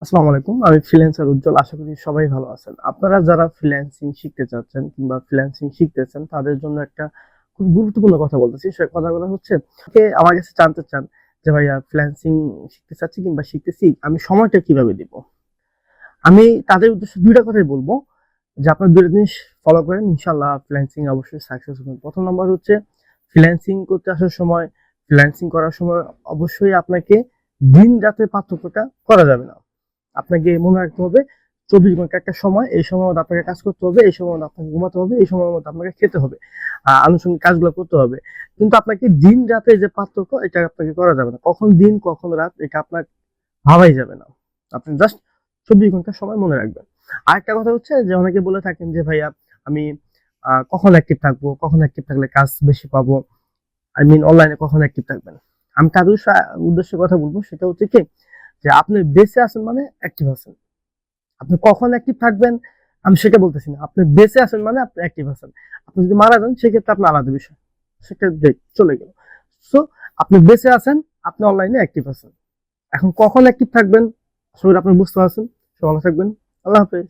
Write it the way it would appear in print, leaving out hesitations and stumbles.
আসসালামু আলাইকুম। আমি ফ্রিল্যান্সার উজ্জ্বল। আশা করি সবাই ভালো আছেন। আপনারা যারা ফ্রিল্যান্সিং শিখতে চাচ্ছেন কিংবা ফ্রিল্যান্সিং শিখতেছেন তাদের জন্য একটা খুব গুরুত্বপূর্ণ কথা বলতেছি। সে কথাগুলো হচ্ছে আমার কাছে জানতে চান যে ভাইয়া ফ্রিল্যান্সিং শিখতে চাচ্ছি কিংবা শিখতেছি, আমি সময়টা কিভাবে দিব? আমি তাদের উদ্দেশ্যে ২ টা কথাই বলব যে আপনারা ২ টা জিনিস ফলো করেন, ইনশাআল্লাহ ফ্রিল্যান্সিং এ অবশ্যই সাকসেস হবেন। ১ম নাম্বার হচ্ছে ফ্রিল্যান্সিং করতে আসার সময়, ফ্রিল্যান্সিং করার সময় অবশ্যই আপনাকে দিন-রাতের পার্থক্যটা করা যাবে না। আপনাকে মনে রাখতে হবে ২৪ ঘন্টা একটা সময়, এই সময়ের মধ্যে আপনাকে কাজ করতে হবে, এই সময়ের মধ্যে আপনাকে ঘুমাতে হবে, এই সময়ের মধ্যে আপনাকে খেতে হবে, আনুষঙ্গিক কাজগুলো করতে হবে। কিন্তু আপনাকে দিন রাতের যে পার্থক্য এটা আপনাকে করা যাবে না। কখন দিন কখন রাত এটা আপনার ভাবাই যাবে না। আপনি জাস্ট ২৪ ঘন্টা সময় মনে রাখবেন। আরেকটা কথা হচ্ছে যে অনেকে বলে থাকেন যে ভাইয়া আমি কখন অ্যাক্টিভ থাকবো, কখন অ্যাক্টিভ থাকলে কাজ বেশি পাবো, অনলাইনে কখন অ্যাক্টিভ থাকবেন। আমি তাদের উদ্দেশ্যে কথা বলবো, সেটা হচ্ছে কি যে আপনি বেঁচে আছেন মানে অ্যাক্টিভ আছেন। আপনি কখন অ্যাক্টিভ থাকবেন আমি সেটা বলতেছি না। আপনি বেঁচে আছেন মানে আপনি অ্যাক্টিভ আছেন। আপনি যদি মারা যান সেক্ষেত্রে আপনার আলাদা বিষয়। সেটা চলে গেল। সো আপনি বেঁচে আছেন, আপনি অনলাইনে অ্যাক্টিভ আছেন। এখন কখন অ্যাক্টিভ থাকবেন আসলে আপনি বুঝতে পারছেন। সো ভালো থাকবেন। আল্লাহ হাফেজ।